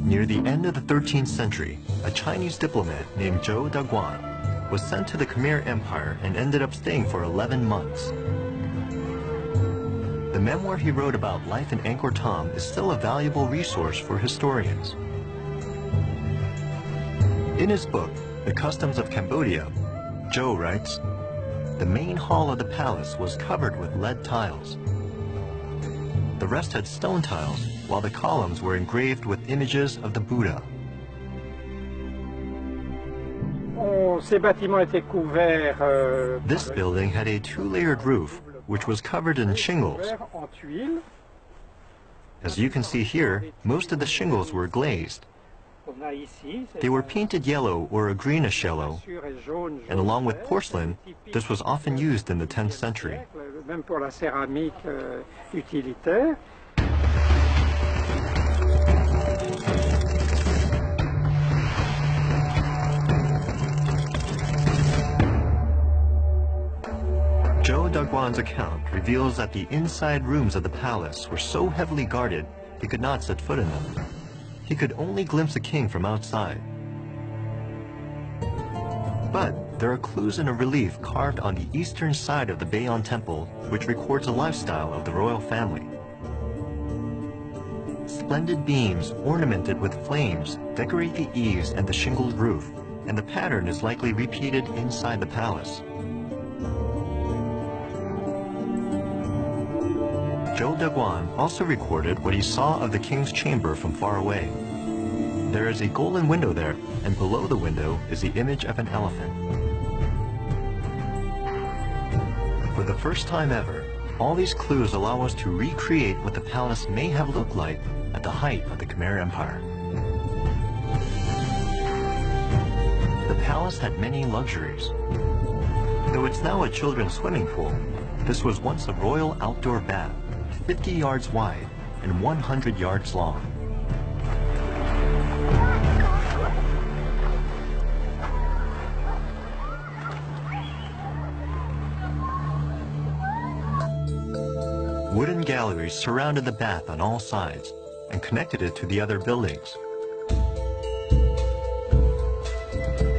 Near the end of the 13th century, a Chinese diplomat named Zhou Daguan was sent to the Khmer Empire and ended up staying for 11 months. The memoir he wrote about life in Angkor Thom is still a valuable resource for historians. In his book, The Customs of Cambodia, Zhou writes, "The main hall of the palace was covered with lead tiles. The rest had stone tiles, while the columns were engraved with images of the Buddha." This building had a two-layered roof, which was covered in shingles. As you can see here, most of the shingles were glazed. They were painted yellow or a greenish yellow, and along with porcelain, this was often used in the 10th century. Zhou Daguan's account reveals that the inside rooms of the palace were so heavily guarded he could not set foot in them. He could only glimpse the king from outside. But there are clues in a relief carved on the eastern side of the Bayon Temple which records a lifestyle of the royal family. Splendid beams ornamented with flames decorate the eaves and the shingled roof, and the pattern is likely repeated inside the palace. Zhou Daguan also recorded what he saw of the king's chamber from far away. There is a golden window there, and below the window is the image of an elephant. For the first time ever, all these clues allow us to recreate what the palace may have looked like at the height of the Khmer Empire. The palace had many luxuries. Though it's now a children's swimming pool, this was once a royal outdoor bath, 50 yards wide and 100 yards long. Wooden galleries surrounded the bath on all sides and connected it to the other buildings.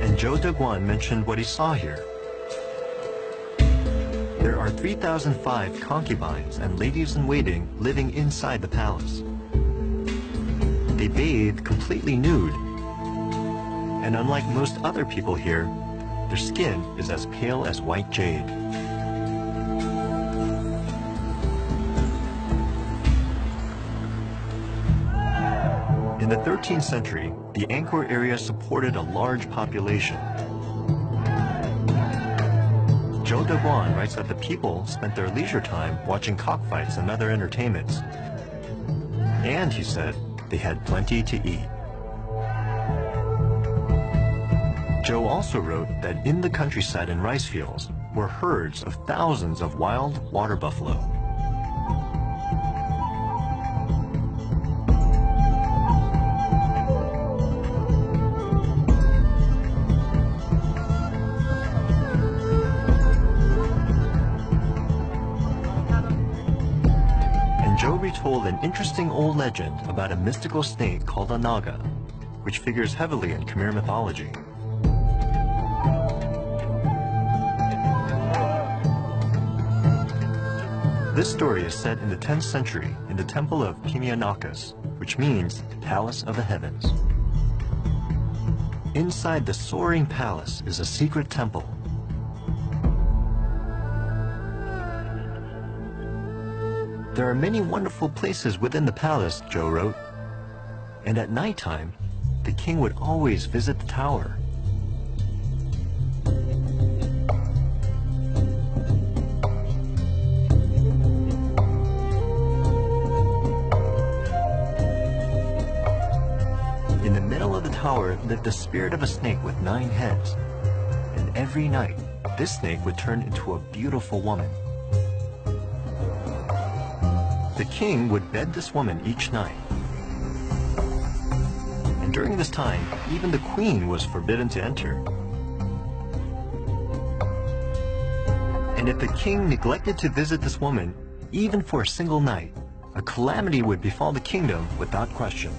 And Zhou Daguan mentioned what he saw here. There are 3,005 concubines and ladies-in-waiting living inside the palace. They bathe completely nude, and unlike most other people here, their skin is as pale as white jade. In the 13th century, the Angkor area supported a large population. Zhou Daguan writes that the people spent their leisure time watching cockfights and other entertainments. And, he said, they had plenty to eat. Zhou also wrote that in the countryside and rice fields were herds of thousands of wild water buffalo. Told an interesting old legend about a mystical snake called a Naga, which figures heavily in Khmer mythology. This story is set in the 10th century in the temple of Pimianakas, which means Palace of the Heavens. Inside the soaring palace is a secret temple. There are many wonderful places within the palace, Zhou wrote, and at nighttime, the king would always visit the tower. In the middle of the tower lived the spirit of a snake with 9 heads, and every night, this snake would turn into a beautiful woman. The king would bed this woman each night. And during this time, even the queen was forbidden to enter. And if the king neglected to visit this woman, even for a single night, a calamity would befall the kingdom without question.